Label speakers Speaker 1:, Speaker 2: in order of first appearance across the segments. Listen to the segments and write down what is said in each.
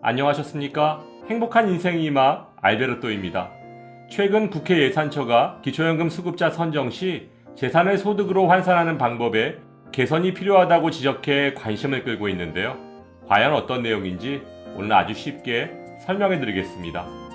Speaker 1: 안녕하셨습니까? 행복한 인생이 임하 알베르토입니다. 최근 국회 예산처가 기초연금 수급자 선정 시 재산을 소득으로 환산하는 방법에 개선이 필요하다고 지적해 관심을 끌고 있는데요. 과연 어떤 내용인지 오늘 아주 쉽게 설명해 드리겠습니다.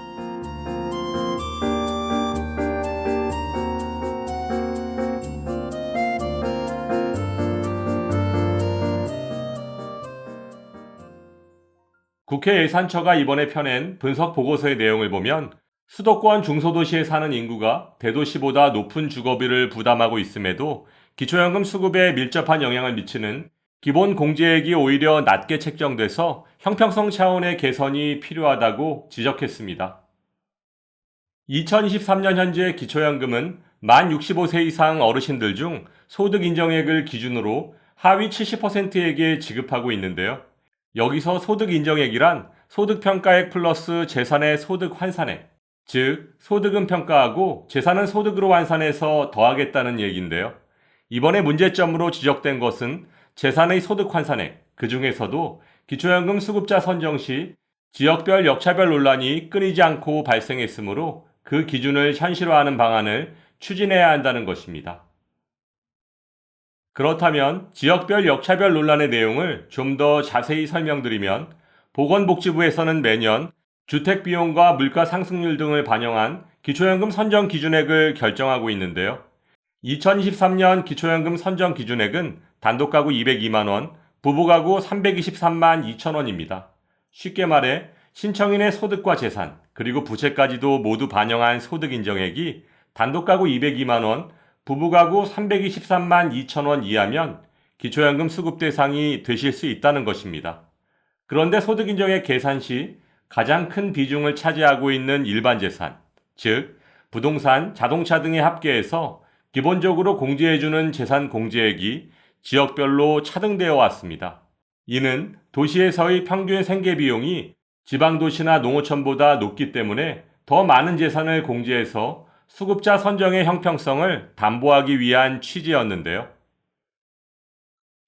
Speaker 1: 국회 예산처가 이번에 펴낸 분석 보고서의 내용을 보면 수도권 중소도시에 사는 인구가 대도시보다 높은 주거비를 부담하고 있음에도 기초연금 수급에 밀접한 영향을 미치는 기본 공제액이 오히려 낮게 책정돼서 형평성 차원의 개선이 필요하다고 지적했습니다. 2023년 현재 기초연금은 만 65세 이상 어르신들 중 소득 인정액을 기준으로 하위 70%에게 지급하고 있는데요. 여기서 소득 인정액이란 소득 평가액 플러스 재산의 소득 환산액, 즉 소득은 평가하고 재산은 소득으로 환산해서 더하겠다는 얘기인데요. 이번에 문제점으로 지적된 것은 재산의 소득 환산액, 그 중에서도 기초연금 수급자 선정 시 지역별 역차별 논란이 끊이지 않고 발생했으므로 그 기준을 현실화하는 방안을 추진해야 한다는 것입니다. 그렇다면 지역별 역차별 논란의 내용을 좀 더 자세히 설명드리면 보건복지부에서는 매년 주택비용과 물가 상승률 등을 반영한 기초연금 선정 기준액을 결정하고 있는데요. 2023년 기초연금 선정 기준액은 단독가구 202만원, 부부가구 323만 2천원입니다. 쉽게 말해 신청인의 소득과 재산, 그리고 부채까지도 모두 반영한 소득 인정액이 단독가구 202만원, 부부가구 323만 2천원 이하면 기초연금 수급 대상이 되실 수 있다는 것입니다. 그런데 소득인정액 계산 시 가장 큰 비중을 차지하고 있는 일반 재산, 즉 부동산, 자동차 등의 합계에서 기본적으로 공제해주는 재산 공제액이 지역별로 차등되어 왔습니다. 이는 도시에서의 평균 생계비용이 지방도시나 농어촌보다 높기 때문에 더 많은 재산을 공제해서 수급자 선정의 형평성을 담보하기 위한 취지였는데요.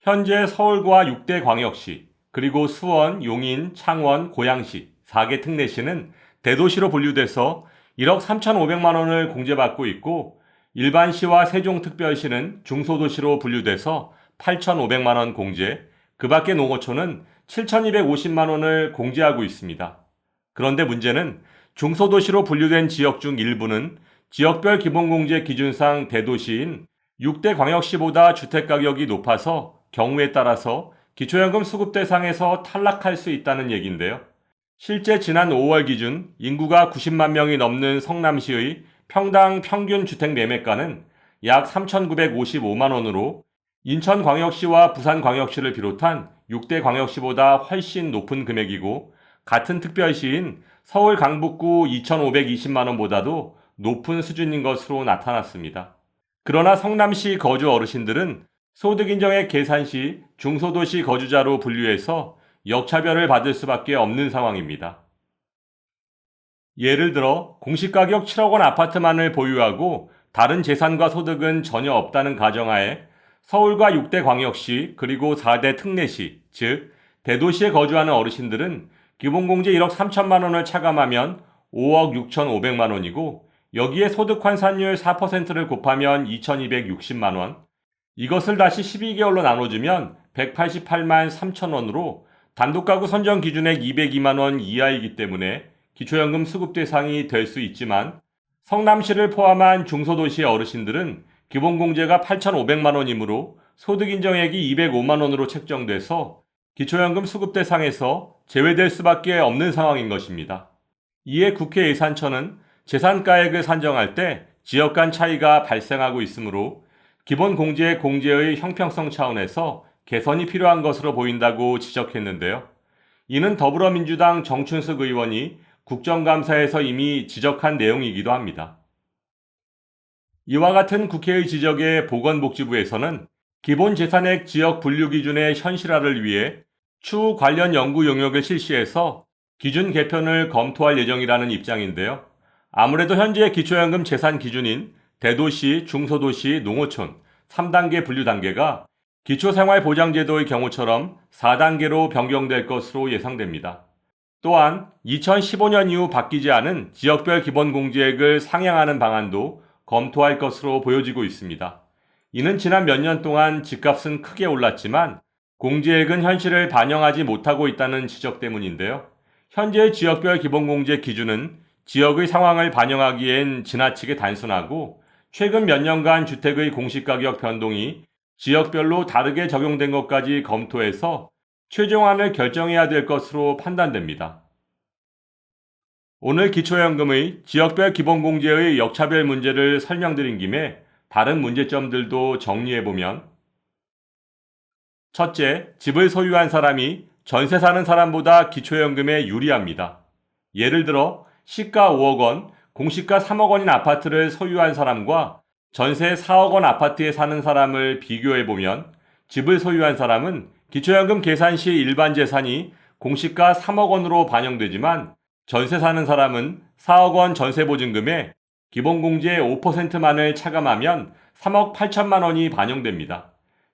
Speaker 1: 현재 서울과 6대 광역시, 그리고 수원, 용인, 창원, 고양시, 4개 특례시는 대도시로 분류돼서 1억 3,500만 원을 공제받고 있고 일반시와 세종특별시는 중소도시로 분류돼서 8,500만 원 공제, 그 밖의 농어촌은 7,250만 원을 공제하고 있습니다. 그런데 문제는 중소도시로 분류된 지역 중 일부는 지역별 기본공제 기준상 대도시인 6대 광역시보다 주택가격이 높아서 경우에 따라서 기초연금 수급 대상에서 탈락할 수 있다는 얘기인데요. 실제 지난 5월 기준 인구가 90만 명이 넘는 성남시의 평당 평균 주택 매매가는 약 3,955만 원으로 인천광역시와 부산광역시를 비롯한 6대 광역시보다 훨씬 높은 금액이고 같은 특별시인 서울 강북구 2,520만 원보다도 높은 수준인 것으로 나타났습니다. 그러나 성남시 거주 어르신들은 소득인정액 계산 시 중소도시 거주자로 분류해서 역차별을 받을 수밖에 없는 상황입니다. 예를 들어 공시가격 7억 원 아파트만을 보유하고 다른 재산과 소득은 전혀 없다는 가정하에 서울과 6대 광역시 그리고 4대 특례시, 즉 대도시에 거주하는 어르신들은 기본공제 1억 3천만 원을 차감하면 5억 6,500만 원이고 여기에 소득 환산율 4%를 곱하면 2,260만 원, 이것을 다시 12개월로 나눠주면 188만 3천 원으로 단독가구 선정 기준액 202만 원 이하이기 때문에 기초연금 수급 대상이 될 수 있지만 성남시를 포함한 중소도시의 어르신들은 기본공제가 8,500만 원이므로 소득인정액이 205만 원으로 책정돼서 기초연금 수급 대상에서 제외될 수밖에 없는 상황인 것입니다. 이에 국회 예산처는 재산가액을 산정할 때 지역 간 차이가 발생하고 있으므로 기본 공제의 공제의 형평성 차원에서 개선이 필요한 것으로 보인다고 지적했는데요. 이는 더불어민주당 정춘숙 의원이 국정감사에서 이미 지적한 내용이기도 합니다. 이와 같은 국회의 지적에 보건복지부에서는 기본재산액 지역 분류 기준의 현실화를 위해 추후 관련 연구 용역을 실시해서 기준 개편을 검토할 예정이라는 입장인데요. 아무래도 현재 기초연금 재산 기준인 대도시, 중소도시, 농어촌 3단계 분류 단계가 기초생활보장제도의 경우처럼 4단계로 변경될 것으로 예상됩니다. 또한 2015년 이후 바뀌지 않은 지역별 기본공제액을 상향하는 방안도 검토할 것으로 보여지고 있습니다. 이는 지난 몇 년 동안 집값은 크게 올랐지만 공제액은 현실을 반영하지 못하고 있다는 지적 때문인데요. 현재 지역별 기본공제 기준은 지역의 상황을 반영하기엔 지나치게 단순하고 최근 몇 년간 주택의 공시가격 변동이 지역별로 다르게 적용된 것까지 검토해서 최종안을 결정해야 될 것으로 판단됩니다. 오늘 기초연금의 지역별 기본공제의 역차별 문제를 설명드린 김에 다른 문제점들도 정리해보면 첫째, 집을 소유한 사람이 전세 사는 사람보다 기초연금에 유리합니다. 예를 들어 시가 5억 원, 공시가 3억 원인 아파트를 소유한 사람과 전세 4억 원 아파트에 사는 사람을 비교해보면 집을 소유한 사람은 기초연금 계산 시 일반 재산이 공시가 3억 원으로 반영되지만 전세 사는 사람은 4억 원 전세보증금에 기본공제 5%만을 차감하면 3억 8천만 원이 반영됩니다.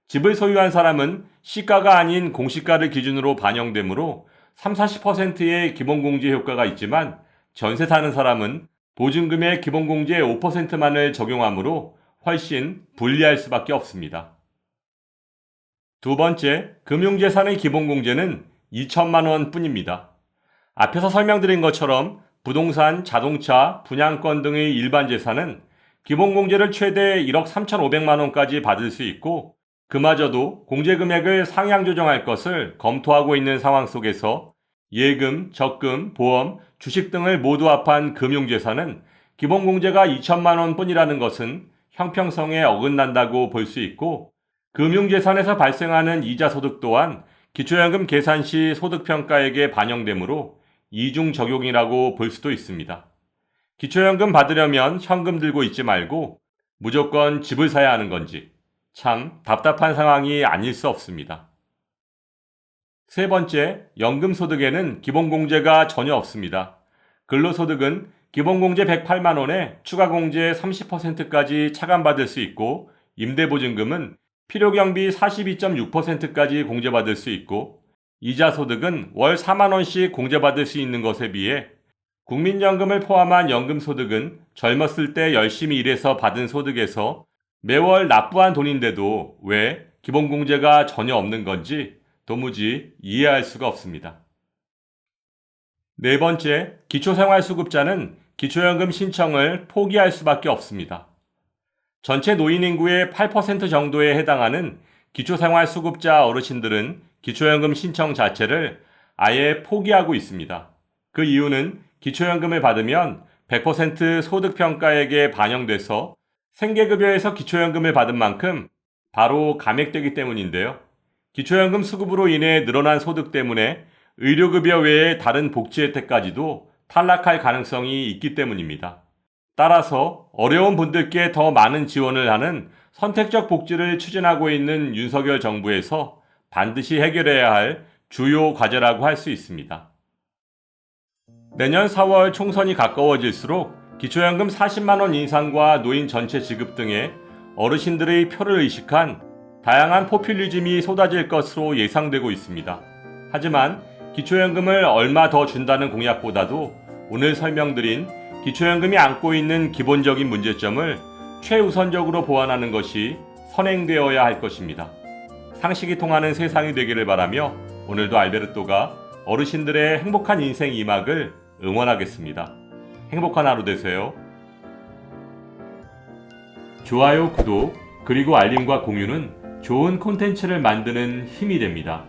Speaker 1: 집을 소유한 사람은 시가가 아닌 공시가를 기준으로 반영되므로 30-40%의 기본공제 효과가 있지만 전세 사는 사람은 보증금의 기본공제 5%만을 적용하므로 훨씬 불리할 수밖에 없습니다. 두 번째, 금융재산의 기본공제는 2천만 원 뿐입니다. 앞에서 설명드린 것처럼 부동산, 자동차, 분양권 등의 일반 재산은 기본공제를 최대 1억 3,500만 원까지 받을 수 있고 그마저도 공제금액을 상향 조정할 것을 검토하고 있는 상황 속에서 예금, 적금, 보험, 주식 등을 모두 합한 금융재산은 기본공제가 2천만 원 뿐이라는 것은 형평성에 어긋난다고 볼 수 있고 금융재산에서 발생하는 이자소득 또한 기초연금 계산 시 소득평가액에 반영되므로 이중 적용이라고 볼 수도 있습니다. 기초연금 받으려면 현금 들고 있지 말고 무조건 집을 사야 하는 건지 참 답답한 상황이 아닐 수 없습니다. 세 번째, 연금소득에는 기본공제가 전혀 없습니다. 근로소득은 기본공제 108만 원에 추가공제 30%까지 차감받을 수 있고 임대보증금은 필요경비 42.6%까지 공제받을 수 있고 이자소득은 월 4만 원씩 공제받을 수 있는 것에 비해 국민연금을 포함한 연금소득은 젊었을 때 열심히 일해서 받은 소득에서 매월 납부한 돈인데도 왜 기본공제가 전혀 없는 건지 도무지 이해할 수가 없습니다. 네 번째, 기초생활수급자는 기초연금 신청을 포기할 수밖에 없습니다. 전체 노인 인구의 8% 정도에 해당하는 기초생활수급자 어르신들은 기초연금 신청 자체를 아예 포기하고 있습니다. 그 이유는 기초연금을 받으면 100% 소득평가액에 반영돼서 생계급여에서 기초연금을 받은 만큼 바로 감액되기 때문인데요. 기초연금 수급으로 인해 늘어난 소득 때문에 의료급여 외에 다른 복지 혜택까지도 탈락할 가능성이 있기 때문입니다. 따라서 어려운 분들께 더 많은 지원을 하는 선택적 복지를 추진하고 있는 윤석열 정부에서 반드시 해결해야 할 주요 과제라고 할 수 있습니다. 내년 4월 총선이 가까워질수록 기초연금 40만 원 인상과 노인 전체 지급 등의 어르신들의 표를 의식한 다양한 포퓰리즘이 쏟아질 것으로 예상되고 있습니다. 하지만 기초연금을 얼마 더 준다는 공약보다도 오늘 설명드린 기초연금이 안고 있는 기본적인 문제점을 최우선적으로 보완하는 것이 선행되어야 할 것입니다. 상식이 통하는 세상이 되기를 바라며 오늘도 알베르토가 어르신들의 행복한 인생 2막을 응원하겠습니다. 행복한 하루 되세요. 좋아요, 구독, 그리고 알림과 공유는 좋은 콘텐츠를 만드는 힘이 됩니다.